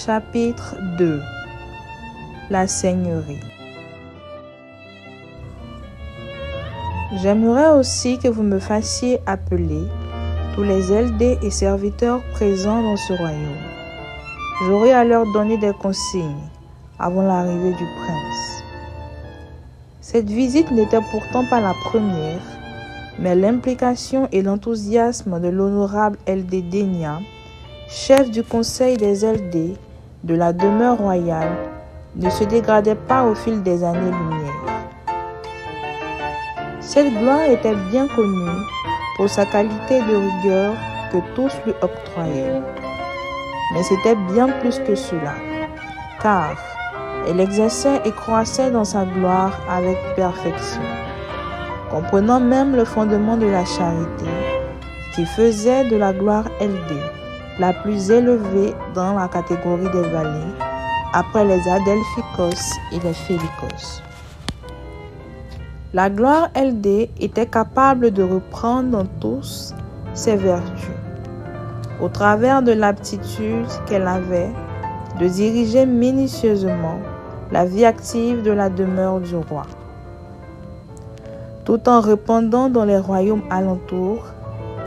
Chapitre 2. La Seigneurie. J'aimerais aussi que vous me fassiez appeler tous les LD et serviteurs présents dans ce royaume. J'aurai à leur donner des consignes avant l'arrivée du prince. Cette visite n'était pourtant pas la première, mais l'implication et l'enthousiasme de l'honorable LD Denia, chef du conseil des LD de la demeure royale, ne se dégradait pas au fil des années-lumière. Cette gloire était bien connue pour sa qualité de rigueur que tous lui octroyaient. Mais c'était bien plus que cela, car elle exerçait et croissait dans sa gloire avec perfection, comprenant même le fondement de la charité, qui faisait de la gloire LD la plus élevée dans la catégorie des vallées, après les Adelphicos et les Félicos. La gloire LD était capable de reprendre dans tous ses vertus, au travers de l'aptitude qu'elle avait de diriger minutieusement la vie active de la demeure du roi, tout en répandant dans les royaumes alentours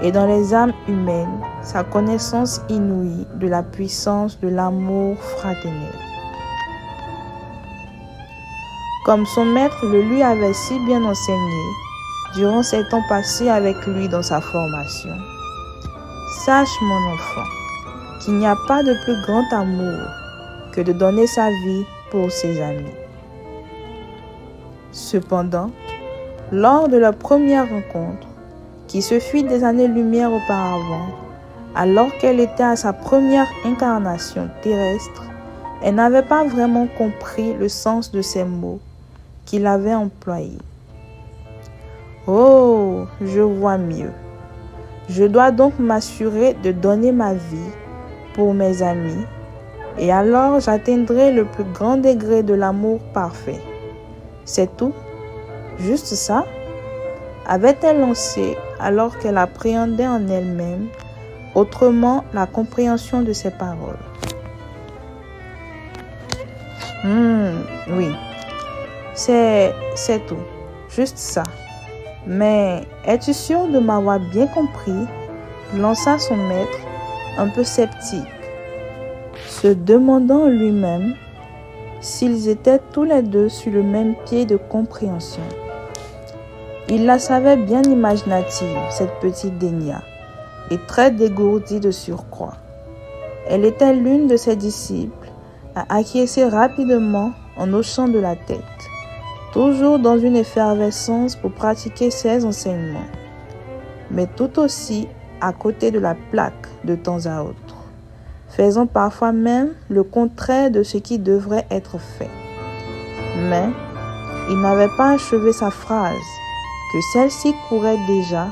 et dans les âmes humaines sa connaissance inouïe de la puissance de l'amour fraternel. Comme son maître le lui avait si bien enseigné durant ses temps passés avec lui dans sa formation. Sache, mon enfant, qu'il n'y a pas de plus grand amour que de donner sa vie pour ses amis. Cependant, lors de leur première rencontre, qui se fit des années-lumière auparavant, alors qu'elle était à sa première incarnation terrestre, elle n'avait pas vraiment compris le sens de ces mots qu'il avait employés. Oh, je vois mieux. Je dois donc m'assurer de donner ma vie pour mes amis, et alors j'atteindrai le plus grand degré de l'amour parfait. C'est tout? Juste ça? Avait-elle lancé alors qu'elle appréhendait en elle-même autrement la compréhension de ses paroles? Oui, c'est tout, juste ça. Mais es-tu sûr de m'avoir bien compris? Lança son maître, un peu sceptique, se demandant lui-même s'ils étaient tous les deux sur le même pied de compréhension. Il la savait bien imaginative, cette petite Denia, et très dégourdie de surcroît. Elle était l'une de ses disciples à acquiescer rapidement en hochant de la tête, toujours dans une effervescence pour pratiquer ses enseignements, mais tout aussi à côté de la plaque de temps à autre, faisant parfois même le contraire de ce qui devrait être fait. Mais il n'avait pas achevé sa phrase, que celle-ci courait déjà,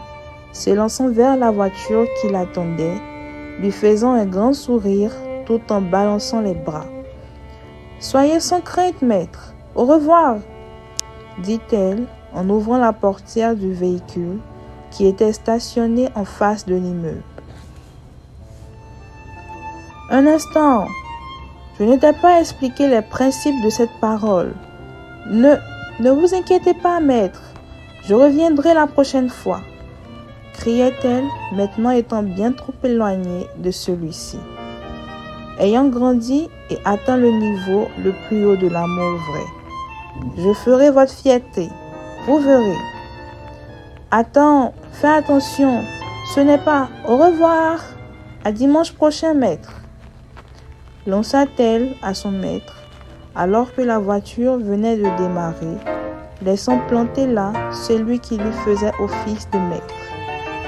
s'élançant vers la voiture qui l'attendait, lui faisant un grand sourire tout en balançant les bras. « Soyez sans crainte, maître. Au revoir !» dit-elle en ouvrant la portière du véhicule qui était stationné en face de l'immeuble. Un instant, je ne t'ai pas expliqué les principes de cette parole. Ne vous inquiétez pas, maître. Je reviendrai la prochaine fois, criait-elle, maintenant étant bien trop éloignée de celui-ci. Ayant grandi et atteint le niveau le plus haut de l'amour vrai, je ferai votre fierté, vous verrez. Attends, fais attention, ce n'est pas au revoir, à dimanche prochain, maître, lança-t-elle à son maître, alors que la voiture venait de démarrer, laissant planter là celui qui lui faisait office de maître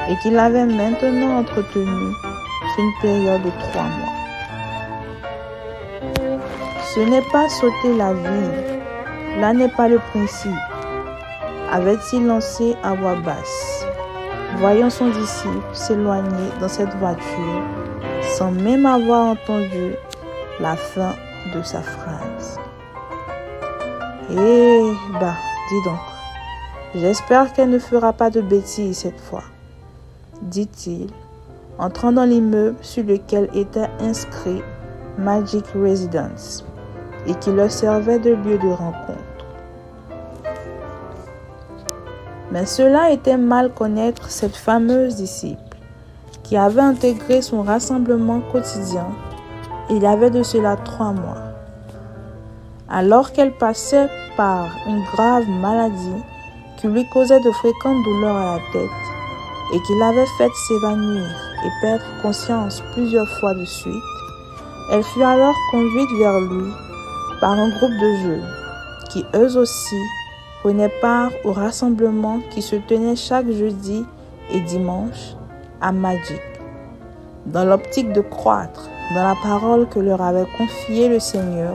et qui l'avait maintenant entretenu sur une période de 3 mois. Ce n'est pas sauter la vie, là n'est pas le principe, avait-il lancé à voix basse, voyant son disciple s'éloigner dans cette voiture sans même avoir entendu la fin de sa phrase. Eh bah, dis donc, j'espère qu'elle ne fera pas de bêtises cette fois, dit-il, entrant dans l'immeuble sur lequel était inscrit Magic Residence et qui leur servait de lieu de rencontre. Mais cela était mal connaître cette fameuse disciple qui avait intégré son rassemblement quotidien il y avait de cela 3 mois. Alors qu'elle passait par une grave maladie qui lui causait de fréquentes douleurs à la tête et qui l'avait faite s'évanouir et perdre conscience plusieurs fois de suite, elle fut alors conduite vers lui par un groupe de jeunes qui eux aussi prenaient part au rassemblement qui se tenait chaque jeudi et dimanche à Magic, dans l'optique de croître dans la parole que leur avait confiée le Seigneur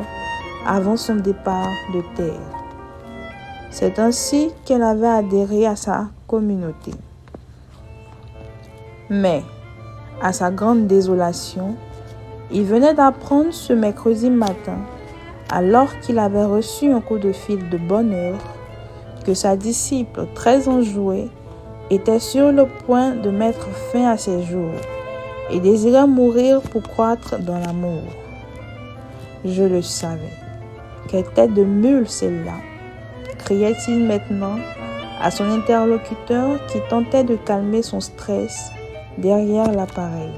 avant son départ de terre. C'est ainsi qu'elle avait adhéré à sa communauté. Mais, à sa grande désolation, il venait d'apprendre ce mercredi matin, alors qu'il avait reçu un coup de fil de bonne heure, que sa disciple très enjouée était sur le point de mettre fin à ses jours et désirait mourir pour croître dans l'amour. Je le savais. Quelle tête de mule celle-là, criait-il maintenant à son interlocuteur qui tentait de calmer son stress derrière l'appareil.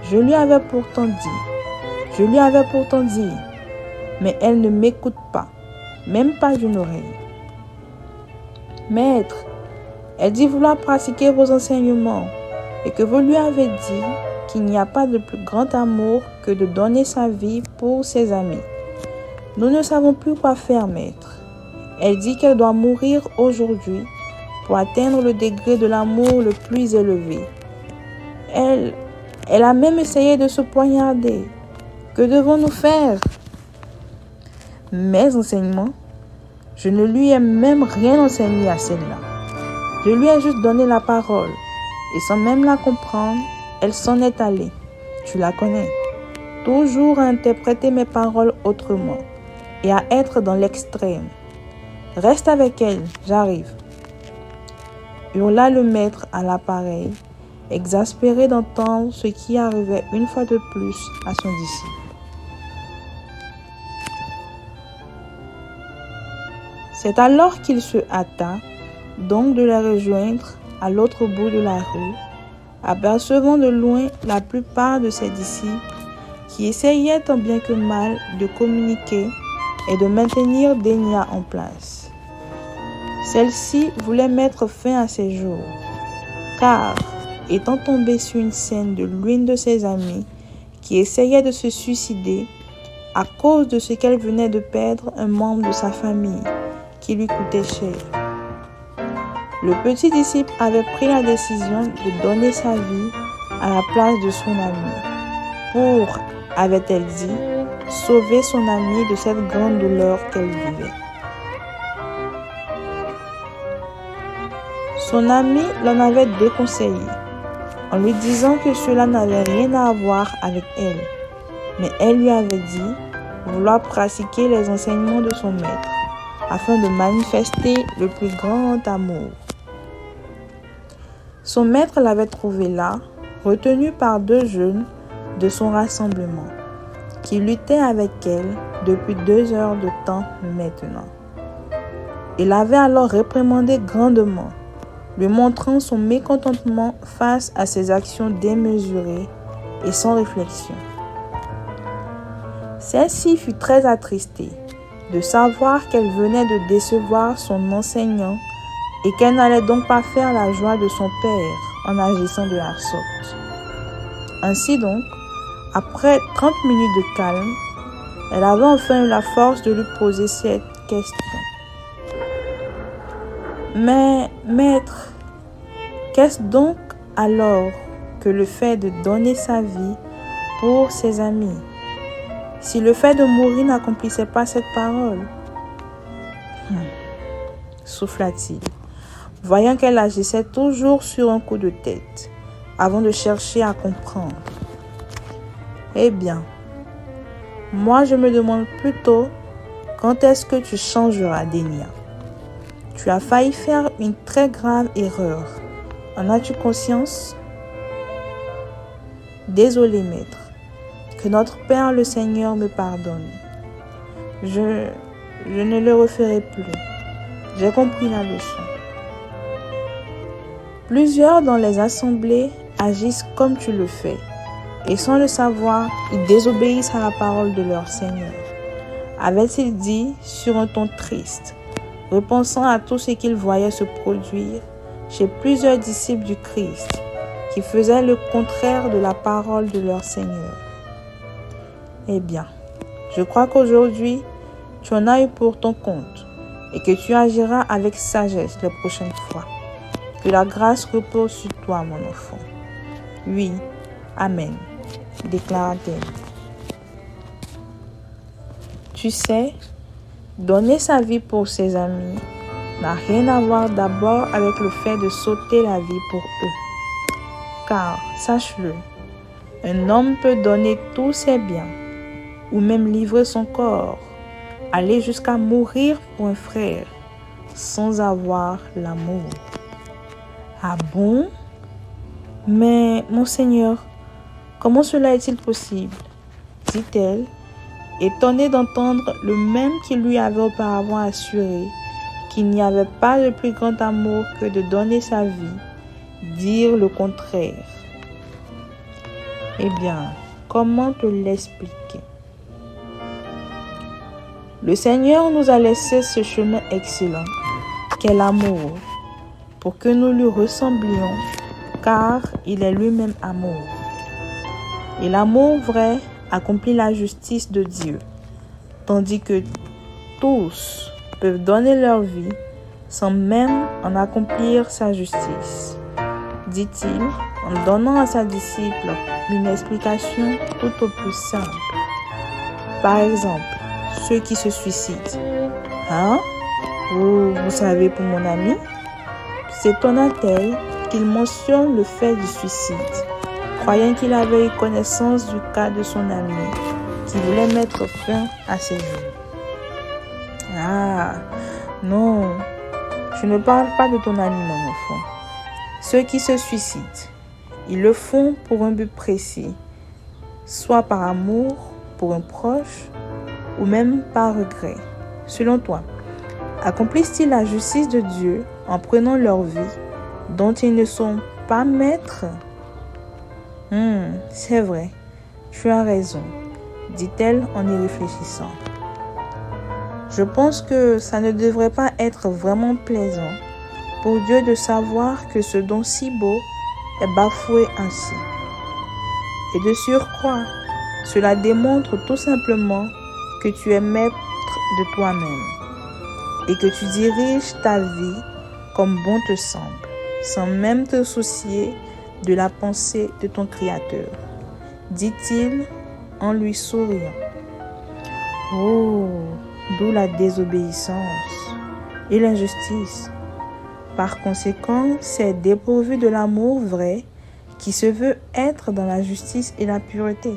Je lui avais pourtant dit, mais elle ne m'écoute pas, même pas d'une oreille. Maître, elle dit vouloir pratiquer vos enseignements et que vous lui avez dit qu'il n'y a pas de plus grand amour que de donner sa vie pour ses amis. Nous ne savons plus quoi faire, maître. Elle dit qu'elle doit mourir aujourd'hui pour atteindre le degré de l'amour le plus élevé. Elle a même essayé de se poignarder. Que devons-nous faire? Mes enseignements? Je ne lui ai même rien enseigné à celle-là. Je lui ai juste donné la parole. Et sans même la comprendre, elle s'en est allée. Tu la connais. Toujours à interpréter mes paroles autrement et à être dans l'extrême. Reste avec elle, j'arrive. Hurla le maître à l'appareil, exaspéré d'entendre ce qui arrivait une fois de plus à son disciple. C'est alors qu'il se hâta donc de la rejoindre à l'autre bout de la rue, apercevant de loin la plupart de ses disciples qui essayaient tant bien que mal de communiquer et de maintenir Dénia en place. Celle-ci voulait mettre fin à ses jours, car, étant tombée sur une scène de l'une de ses amies qui essayait de se suicider à cause de ce qu'elle venait de perdre un membre de sa famille qui lui coûtait cher. Le petit disciple avait pris la décision de donner sa vie à la place de son ami pour, avait-elle dit, sauver son ami de cette grande douleur qu'elle vivait. Son ami l'en avait déconseillé en lui disant que cela n'avait rien à voir avec elle, mais elle lui avait dit vouloir pratiquer les enseignements de son maître afin de manifester le plus grand amour. Son maître l'avait trouvée là, retenue par 2 jeunes de son rassemblement, qui luttaient avec elle depuis 2 heures de temps maintenant. Il l'avait alors réprimandée grandement, lui montrant son mécontentement face à ses actions démesurées et sans réflexion. Celle-ci fut très attristée de savoir qu'elle venait de décevoir son enseignant et qu'elle n'allait donc pas faire la joie de son père en agissant de la sorte. Ainsi donc, après 30 minutes de calme, elle avait enfin eu la force de lui poser cette question. Mais, maître, qu'est-ce donc alors que le fait de donner sa vie pour ses amis, si le fait de mourir n'accomplissait pas cette parole? Souffla-t-il, voyant qu'elle agissait toujours sur un coup de tête, avant de chercher à comprendre. Eh bien, moi je me demande plutôt quand est-ce que tu changeras, Dénia. Tu as failli faire une très grave erreur. En as-tu conscience? Désolé, maître, que notre Père le Seigneur me pardonne. Je ne le referai plus. J'ai compris la leçon. Plusieurs dans les assemblées agissent comme tu le fais, et sans le savoir, ils désobéissent à la parole de leur Seigneur. Avait-il dit sur un ton triste, repensant à tout ce qu'il voyait se produire chez plusieurs disciples du Christ, qui faisaient le contraire de la parole de leur Seigneur. Eh bien, je crois qu'aujourd'hui, tu en as eu pour ton compte et que tu agiras avec sagesse les prochaines fois. Que la grâce repose sur toi, mon enfant. Oui, Amen, déclara-t-elle. Tu sais, donner sa vie pour ses amis n'a rien à voir d'abord avec le fait de sauter la vie pour eux. Car, sache-le, un homme peut donner tous ses biens, ou même livrer son corps, aller jusqu'à mourir pour un frère, sans avoir l'amour. Ah bon? Mais, mon Seigneur, comment cela est-il possible? Dit-elle, étonnée d'entendre le même qui lui avait auparavant assuré qu'il n'y avait pas de plus grand amour que de donner sa vie, dire le contraire. Eh bien, comment te l'expliquer? Le Seigneur nous a laissé ce chemin excellent, qu'est l'amour, pour que nous lui ressemblions, car il est lui-même amour. Et l'amour vrai accomplit la justice de Dieu, tandis que tous peuvent donner leur vie sans même en accomplir sa justice, dit-il en donnant à sa disciple une explication tout au plus simple. Par exemple, ceux qui se suicident. Hein? Oh, vous savez, pour mon ami, s'étonna-t-elle qu'il mentionne le fait du suicide, croyant qu'il avait eu connaissance du cas de son ami qui voulait mettre fin à ses jours. Ah, non, je ne parle pas de ton ami, mon enfant. Ceux qui se suicident, ils le font pour un but précis, soit par amour pour un proche, ou même par regret. Selon toi, accomplissent-ils la justice de Dieu en prenant leur vie, dont ils ne sont pas maîtres? C'est vrai, tu as raison, dit-elle en y réfléchissant. Je pense que ça ne devrait pas être vraiment plaisant pour Dieu de savoir que ce don si beau est bafoué ainsi. Et de surcroît, cela démontre tout simplement que tu es maître de toi-même et que tu diriges ta vie comme bon te semble, sans même te soucier de la pensée de ton Créateur, dit-il en lui souriant. Oh, d'où la désobéissance et l'injustice. Par conséquent, c'est dépourvu de l'amour vrai qui se veut être dans la justice et la pureté,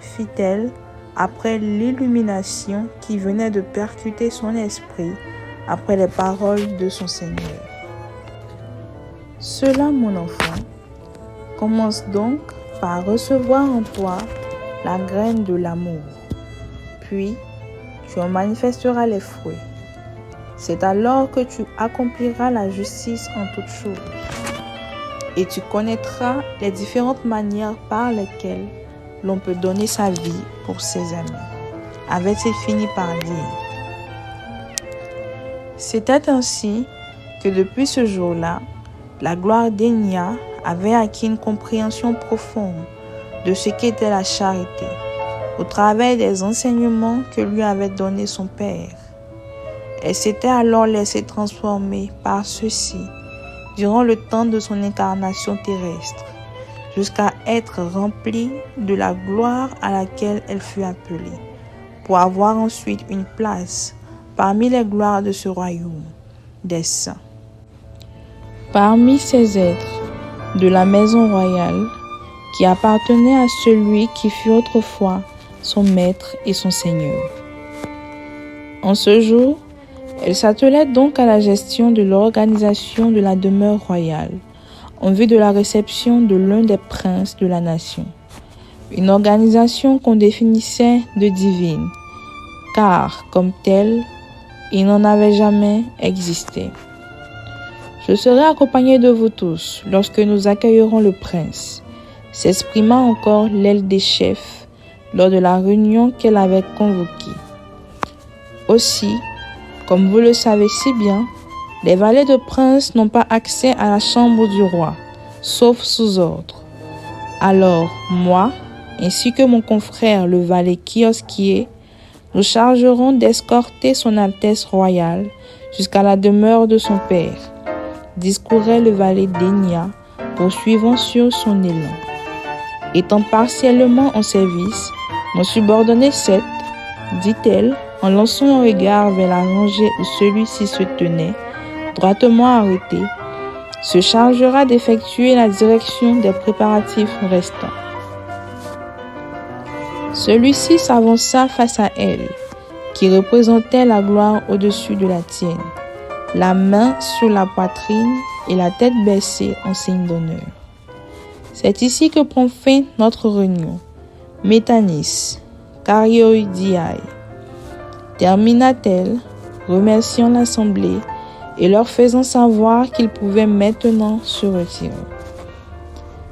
fit-elle après l'illumination qui venait de percuter son esprit après les paroles de son Seigneur. Cela, mon enfant, commence donc par recevoir en toi la graine de l'amour, puis tu en manifesteras les fruits. C'est alors que tu accompliras la justice en toutes choses et tu connaîtras les différentes manières par lesquelles l'on peut donner sa vie pour ses amis. Avait-il fini par dire. C'était ainsi que depuis ce jour-là, la gloire d'Enya avait acquis une compréhension profonde de ce qu'était la charité, au travers des enseignements que lui avait donnés son Père. Elle s'était alors laissée transformer par ceux-ci durant le temps de son incarnation terrestre, jusqu'à être remplie de la gloire à laquelle elle fut appelée, pour avoir ensuite une place parmi les gloires de ce royaume des saints. Parmi ces êtres de la maison royale qui appartenaient à celui qui fut autrefois son maître et son Seigneur. En ce jour, elle s'attelait donc à la gestion de l'organisation de la demeure royale, en vue de la réception de l'un des princes de la nation. une organisation qu'on définissait de divine, car, comme telle, il n'en avait jamais existé. Je serai accompagné de vous tous lorsque nous accueillerons le prince, s'exprima encore l'aile des chefs lors de la réunion qu'elle avait convoquée. Aussi, comme vous le savez si bien, les valets de prince n'ont pas accès à la chambre du roi, sauf sous ordre. Alors, moi, ainsi que mon confrère le valet kiosquier, nous chargerons d'escorter son Altesse royale jusqu'à la demeure de son père, discourait le valet Dénia, poursuivant sur son élan. Étant partiellement en service, mon subordonné Seth, dit-elle, en lançant un regard vers la rangée où celui-ci se tenait, droitement arrêté, se chargera d'effectuer la direction des préparatifs restants. Celui-ci s'avança face à elle, qui représentait la gloire au-dessus de la tienne, la main sur la poitrine et la tête baissée en signe d'honneur. C'est ici que prend fin notre réunion. Métanis, Carioidiae, termina-t-elle, remerciant l'assemblée et leur faisant savoir qu'ils pouvaient maintenant se retirer.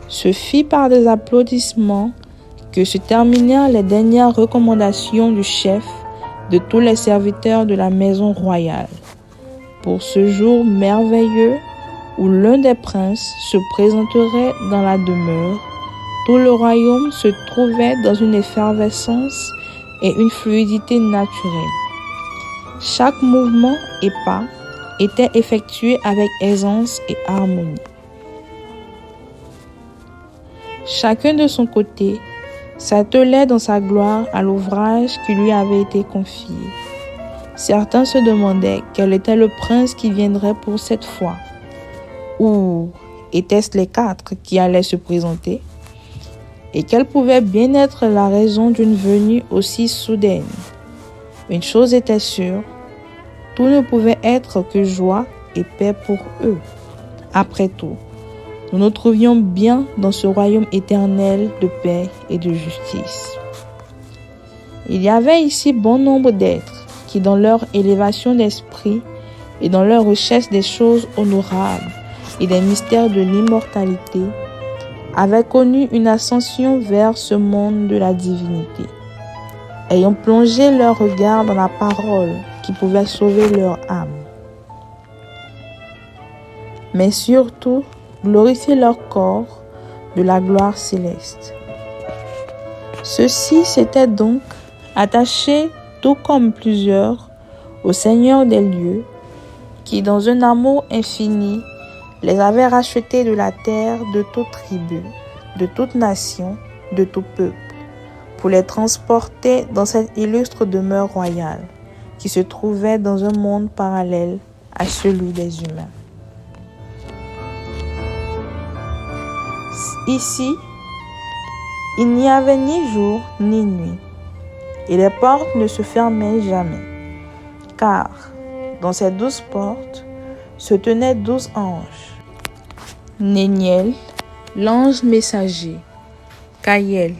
Ce fit par des applaudissements que se terminèrent les dernières recommandations du chef de tous les serviteurs de la maison royale. Pour ce jour merveilleux où l'un des princes se présenterait dans la demeure, tout le royaume se trouvait dans une effervescence et une fluidité naturelle. Chaque mouvement et pas était effectué avec aisance et harmonie. Chacun de son côté s'attelait dans sa gloire à l'ouvrage qui lui avait été confié. Certains se demandaient quel était le prince qui viendrait pour cette fois. Ou étaient-ce les 4 qui allaient se présenter? Et quelle pouvait bien être la raison d'une venue aussi soudaine? Une chose était sûre, tout ne pouvait être que joie et paix pour eux. Après tout, nous nous trouvions bien dans ce royaume éternel de paix et de justice. Il y avait ici bon nombre d'êtres qui, dans leur élévation d'esprit et dans leur recherche des choses honorables et des mystères de l'immortalité, avaient connu une ascension vers ce monde de la divinité, ayant plongé leur regard dans la parole qui pouvait sauver leur âme. Mais surtout, glorifier leur corps de la gloire céleste. Ceux-ci s'étaient donc attachés, tout comme plusieurs, au Seigneur des lieux, qui, dans un amour infini, les avait rachetés de la terre de toute tribu, de toute nation, de tout peuple, pour les transporter dans cette illustre demeure royale, qui se trouvait dans un monde parallèle à celui des humains. Ici, il n'y avait ni jour ni nuit, et les portes ne se fermaient jamais, car dans ces 12 portes se tenaient 12 anges. Néniel, l'ange messager, Caïel,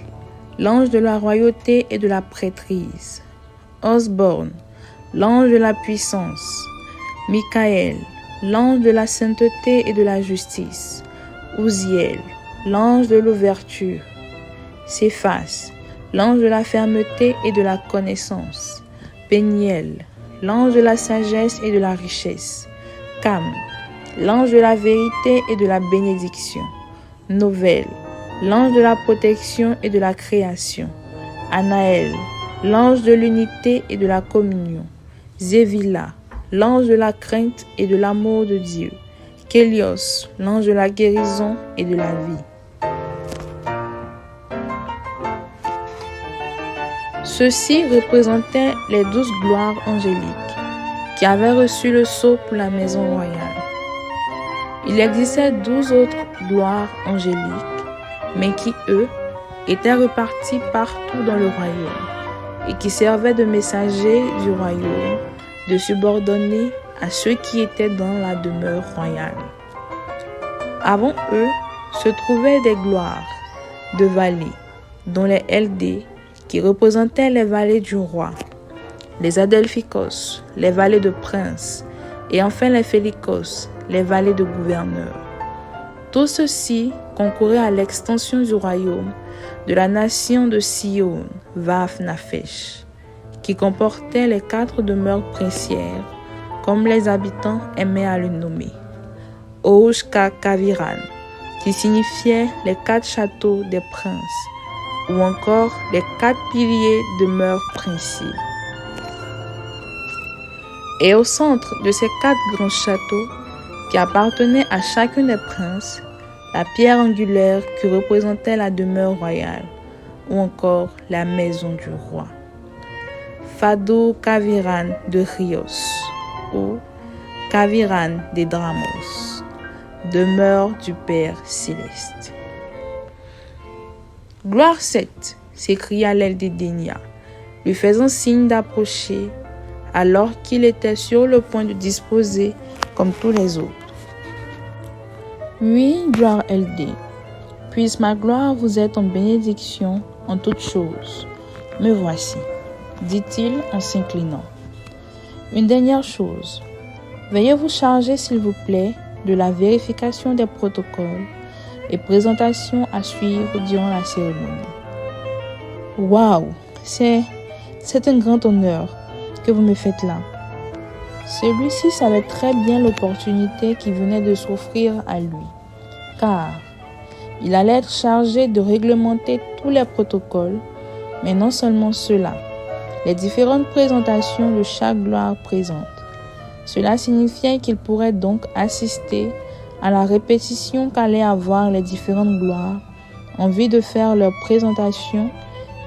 l'ange de la royauté et de la prêtrise, Osborne, l'ange de la puissance, Michael, l'ange de la sainteté et de la justice, Uziel, l'ange de l'ouverture, Céphas, l'ange de la fermeté et de la connaissance, Péniel, l'ange de la sagesse et de la richesse, Cam, l'ange de la vérité et de la bénédiction, Novel, l'ange de la protection et de la création, Anaël, l'ange de l'unité et de la communion, Zévila, l'ange de la crainte et de l'amour de Dieu, Kélios, l'ange de la guérison et de la vie. Ceux-ci représentaient les 12 gloires angéliques qui avaient reçu le sceau pour la maison royale. Il existait 12 autres gloires angéliques, mais qui, eux, étaient repartis partout dans le royaume et qui servaient de messagers du royaume, de subordonnés à ceux qui étaient dans la demeure royale. Avant eux se trouvaient des gloires de vallées, dont les Eldé, qui représentaient les vallées du roi, les Adelphikos, les vallées de princes, et enfin les Félikos, les vallées de gouverneurs. Tout ceci concourait à l'extension du royaume de la nation de Sion, Vav Nafesh, qui comportait les 4 demeures princières, comme les habitants aimaient à le nommer. Oushka Kaviran, qui signifiait les 4 châteaux des princes, ou encore les 4 piliers demeures princiers. Et au centre de ces 4 grands châteaux, qui appartenaient à chacun des princes, la pierre angulaire qui représentait la demeure royale, ou encore la maison du roi. Fado Kaviran de Rios, ou Kaviran des Dramos, demeure du Père céleste. Gloire 7, s'écria l'Eldé Dénia, lui faisant signe d'approcher, alors qu'il était sur le point de disposer comme tous les autres. Oui, gloire Eldé, puisse ma gloire vous être en bénédiction en toutes choses. Me voici, dit-il en s'inclinant. Une dernière chose, veuillez vous charger s'il vous plaît de la vérification des protocoles et présentations à suivre durant la cérémonie. Waouh, c'est un grand honneur que vous me faites là. Celui-ci savait très bien l'opportunité qui venait de s'offrir à lui, car il allait être chargé de réglementer tous les protocoles, mais non seulement cela, les différentes présentations de chaque gloire présente. Cela signifiait qu'il pourrait donc assister à la répétition qu'allaient avoir les différentes gloires en vue de faire leur présentation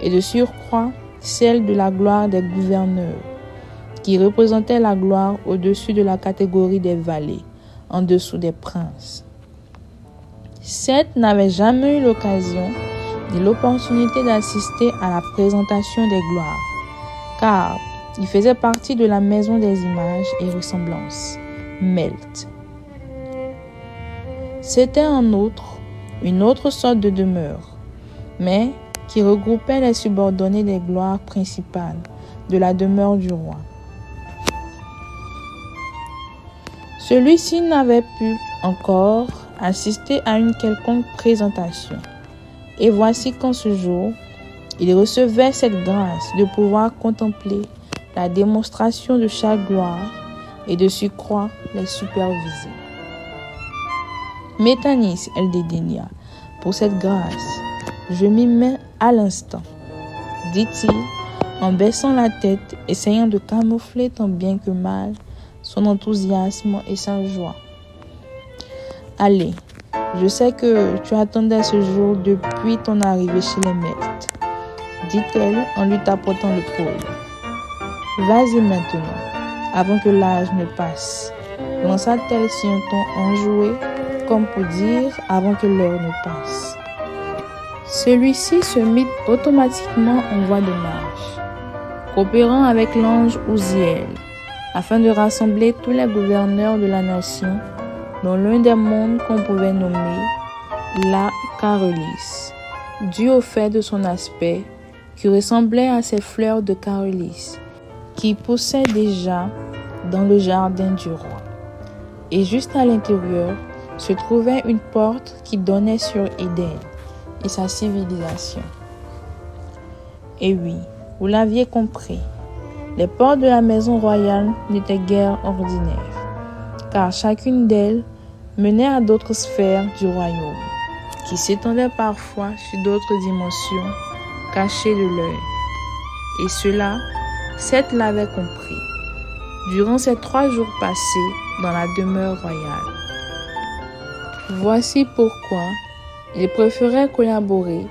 et de surcroît celle de la gloire des gouverneurs, qui représentait la gloire au-dessus de la catégorie des vallées, en dessous des princes. Seth n'avait jamais eu l'occasion ni l'opportunité d'assister à la présentation des gloires, car il faisait partie de la maison des images et ressemblances, Melt. C'était en outre une autre sorte de demeure, mais qui regroupait les subordonnés des gloires principales de la demeure du roi. Celui-ci n'avait pu encore assister à une quelconque présentation. Et voici qu'en ce jour, il recevait cette grâce de pouvoir contempler la démonstration de chaque gloire et de surcroît les superviser. Métanis, Eldé Dénia, pour cette grâce, je m'y mets à l'instant, dit-il en baissant la tête, essayant de camoufler tant bien que mal son enthousiasme et sa joie. Allez, je sais que tu attendais ce jour depuis ton arrivée chez les Meltes, dit-elle en lui tapotant l'épaule. Vas-y maintenant, avant que l'âge ne passe, lança-t-elle sur un ton enjoué, comme pour dire avant que l'heure ne passe. Celui-ci se mit automatiquement en voie de marche, coopérant avec l'ange Uziel, afin de rassembler tous les gouverneurs de la nation dans l'un des mondes qu'on pouvait nommer la Carolis, dû au fait de son aspect qui ressemblait à ces fleurs de Carolis qui poussaient déjà dans le jardin du roi. Et juste à l'intérieur se trouvait une porte qui donnait sur Éden et sa civilisation. Et oui, vous l'aviez compris, les portes de la maison royale n'étaient guère ordinaires, car chacune d'elles menait à d'autres sphères du royaume, qui s'étendaient parfois sur d'autres dimensions cachées de l'œil. Et cela, Seth l'avait compris durant ces 3 jours passés dans la demeure royale. Voici pourquoi il préférait collaborer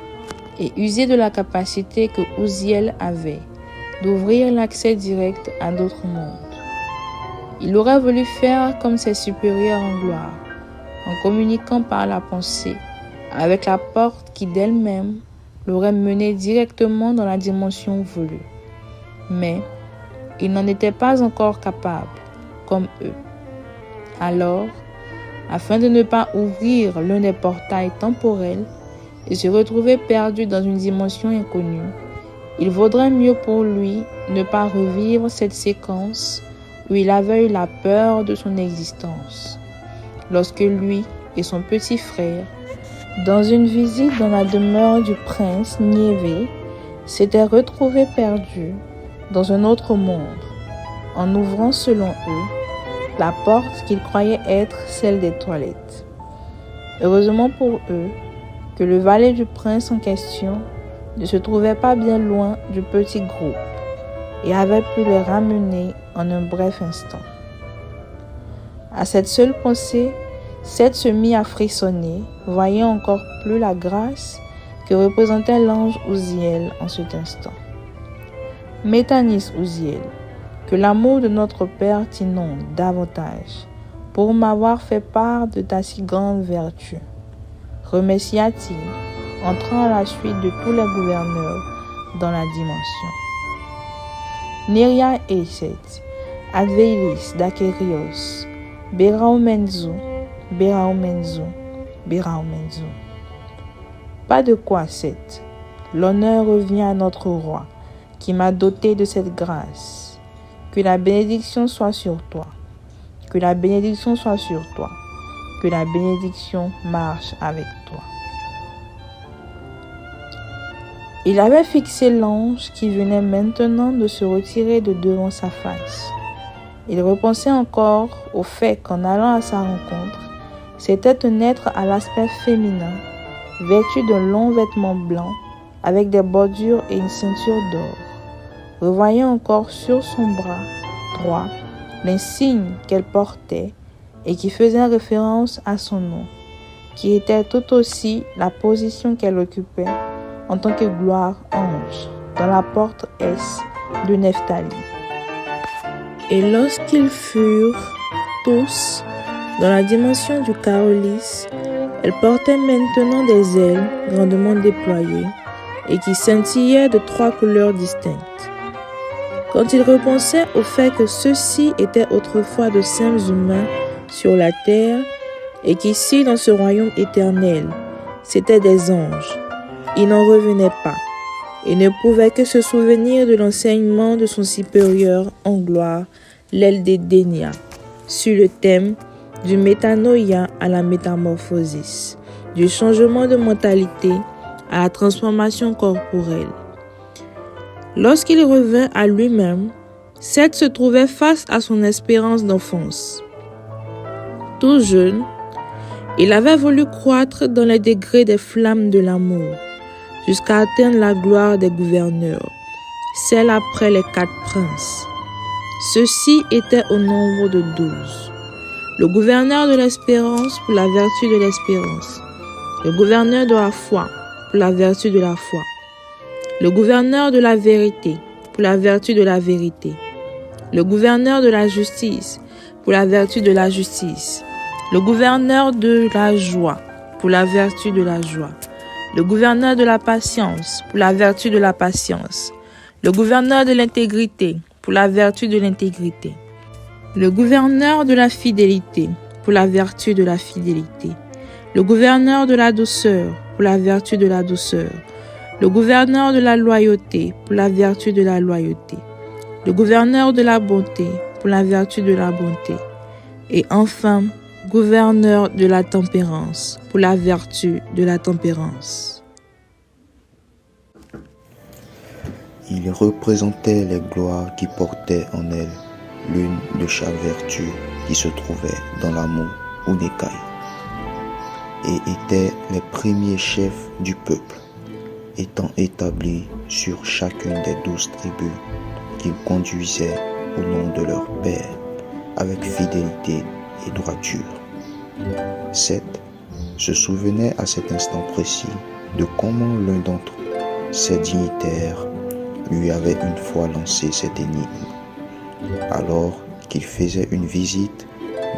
et user de la capacité que Uziel avait d'ouvrir l'accès direct à d'autres mondes. Il aurait voulu faire comme ses supérieurs en gloire, en communiquant par la pensée avec la porte qui d'elle-même l'aurait mené directement dans la dimension voulue. Mais il n'en était pas encore capable, comme eux. Alors, afin de ne pas ouvrir l'un des portails temporels, et se retrouver perdu dans une dimension inconnue, il vaudrait mieux pour lui ne pas revivre cette séquence où il avait eu la peur de son existence. Lorsque lui et son petit frère, dans une visite dans la demeure du prince Niévé, s'étaient retrouvés perdus dans un autre monde, en ouvrant selon eux la porte qu'ils croyaient être celle des toilettes. Heureusement pour eux que le valet du prince en question ne se trouvait pas bien loin du petit groupe et avait pu les ramener en un bref instant. À cette seule pensée, Seth se mit à frissonner, voyant encore plus la grâce que représentait l'ange Uziel en cet instant. Métanis Uziel, que l'amour de notre Père t'inonde davantage pour m'avoir fait part de ta si grande vertu, remercia-t-il, entrant à la suite de tous les gouverneurs dans la dimension. Neria Eset, Adveilis d'Akerios, Beraumenzu, Beraumenzu, Beraumenzu. Pas de quoi, Seth. L'honneur revient à notre roi, qui m'a doté de cette grâce. Que la bénédiction soit sur toi. Que la bénédiction soit sur toi. Que la bénédiction marche avec toi. Il avait fixé l'ange qui venait maintenant de se retirer de devant sa face. Il repensait encore au fait qu'en allant à sa rencontre, c'était un être à l'aspect féminin, vêtu d'un long vêtement blanc, avec des bordures et une ceinture d'or. Revoyant encore sur son bras droit l'insigne qu'elle portait et qui faisait référence à son nom, qui était tout aussi la position qu'elle occupait en tant que gloire ange dans la porte est de Nephtali. Et lorsqu'ils furent tous dans la dimension du Carolis, elle portait maintenant des ailes grandement déployées et qui scintillaient de 3 couleurs distinctes. Quand il repensait au fait que ceux-ci étaient autrefois de simples humains sur la terre et qu'ici, dans ce royaume éternel, c'étaient des anges, il n'en revenait pas et ne pouvait que se souvenir de l'enseignement de son supérieur en gloire, l'Eldénia, sur le thème du métanoïa à la métamorphosis, du changement de mentalité à la transformation corporelle. Lorsqu'il revint à lui-même, Seth se trouvait face à son espérance d'enfance. Tout jeune, il avait voulu croître dans les degrés des flammes de l'amour, jusqu'à atteindre la gloire des gouverneurs, celle après les 4 princes. Ceux-ci étaient au nombre de 12. Le gouverneur de l'espérance pour la vertu de l'espérance, le gouverneur de la foi pour la vertu de la foi, le gouverneur de la vérité pour la vertu de la vérité, le gouverneur de la justice pour la vertu de la justice, le gouverneur de la joie pour la vertu de la joie, le gouverneur de la patience pour la vertu de la patience, le gouverneur de l'intégrité pour la vertu de l'intégrité, le gouverneur de la fidélité pour la vertu de la fidélité, le gouverneur de la douceur pour la vertu de la douceur, le gouverneur de la loyauté pour la vertu de la loyauté, le gouverneur de la bonté pour la vertu de la bonté, et enfin, gouverneur de la tempérance pour la vertu de la tempérance. Il représentait les gloires qui portaient en elles l'une de chaque vertu qui se trouvait dans l'amour ou Nekai, et étaient les premiers chefs du peuple, étant établis sur chacune des 12 tribus qu'ils conduisaient au nom de leur père, avec fidélité et droiture. Seth se souvenait à cet instant précis de comment l'un d'entre ces dignitaires lui avait une fois lancé cette énigme, alors qu'il faisait une visite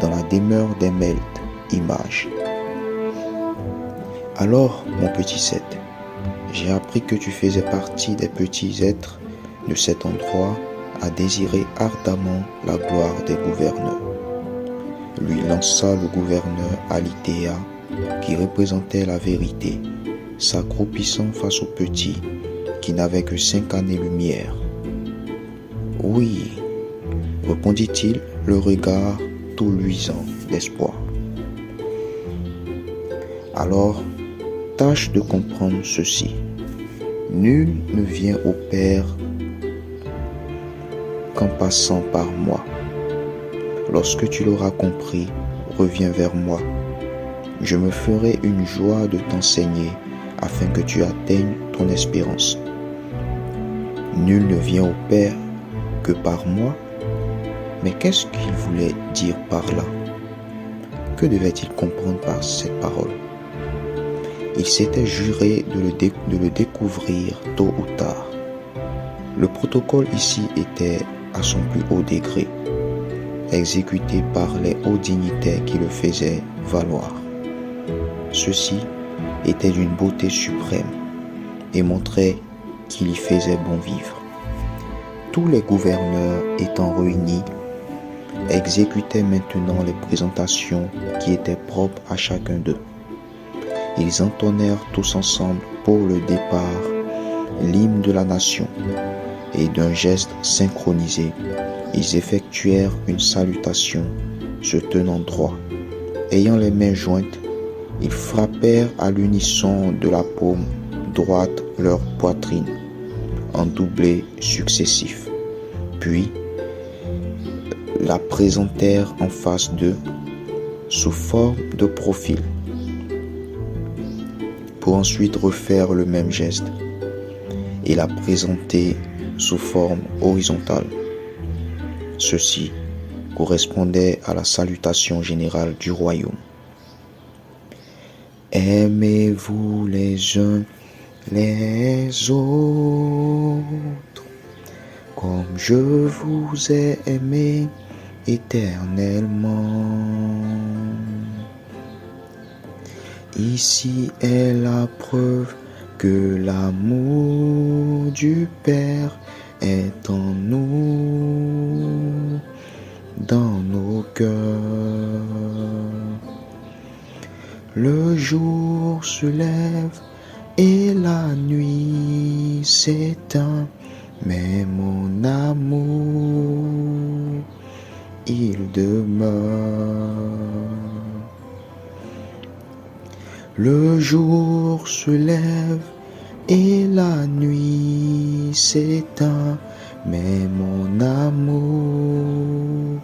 dans la demeure des Melt images. Alors, mon petit Seth, j'ai appris que tu faisais partie des petits êtres de cet endroit à désirer ardemment la gloire des gouverneurs. Lui lança le gouverneur Alithéa qui représentait la vérité s'accroupissant face au petit qui n'avait que 5 années-lumière. « Oui, » répondit-il, le regard tout luisant d'espoir. « Alors, tâche de comprendre ceci. Nul ne vient au Père qu'en passant par moi. Lorsque tu l'auras compris, reviens vers moi. Je me ferai une joie de t'enseigner afin que tu atteignes ton espérance. Nul ne vient au Père que par moi. Mais qu'est-ce qu'il voulait dire par là? Que devait-il comprendre par cette parole? Il s'était juré de le découvrir tôt ou tard. Le protocole ici était à son plus haut degré, exécuté par les hauts dignitaires qui le faisaient valoir. Ceci était d'une beauté suprême et montrait qu'il y faisait bon vivre. Tous les gouverneurs étant réunis, exécutaient maintenant les présentations qui étaient propres à chacun d'eux. Ils entonnèrent tous ensemble pour le départ l'hymne de la nation et d'un geste synchronisé, ils effectuèrent une salutation se tenant droit. Ayant les mains jointes, ils frappèrent à l'unisson de la paume droite leur poitrine en doublés successifs. Puis, la présentèrent en face d'eux sous forme de profil, pour ensuite refaire le même geste et la présenter sous forme horizontale. Ceci correspondait à la salutation générale du royaume. Aimez-vous les uns les autres comme je vous ai aimé éternellement. Ici est la preuve que l'amour du Père est en nous, dans nos cœurs. Le jour se lève et la nuit s'éteint, mais mon amour, il demeure. Le jour se lève et la nuit s'éteint, mais mon amour,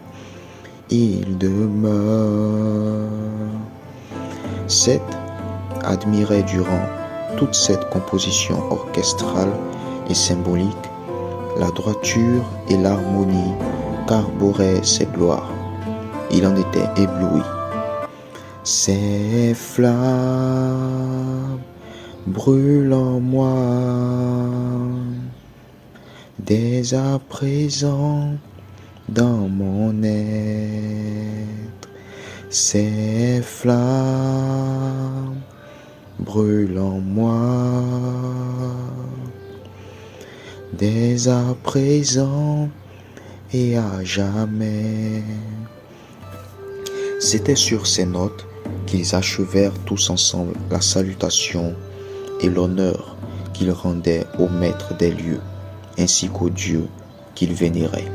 il demeure. Seth admirait durant toute cette composition orchestrale et symbolique la droiture et l'harmonie qu'arborait cette gloire. Il en était ébloui. Ces flammes brûlent en moi dès à présent dans mon être. Ces flammes brûlent en moi dès à présent et à jamais. C'était sur ces notes qu'ils achevèrent tous ensemble la salutation et l'honneur qu'ils rendaient au maître des lieux, ainsi qu'au Dieu qu'ils vénéraient.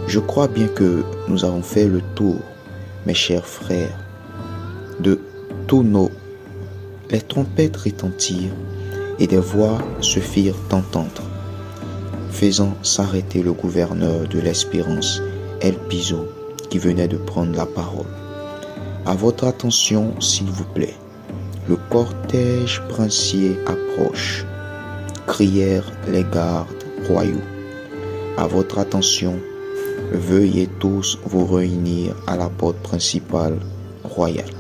Je crois bien que nous avons fait le tour, mes chers frères, de tous nos... Les trompettes retentirent et des voix se firent entendre, faisant s'arrêter le gouverneur de l'Espérance, El Piso, qui venait de prendre la parole. À votre attention, s'il vous plaît. Le cortège princier approche, crièrent les gardes royaux. À votre attention, veuillez tous vous réunir à la porte principale royale.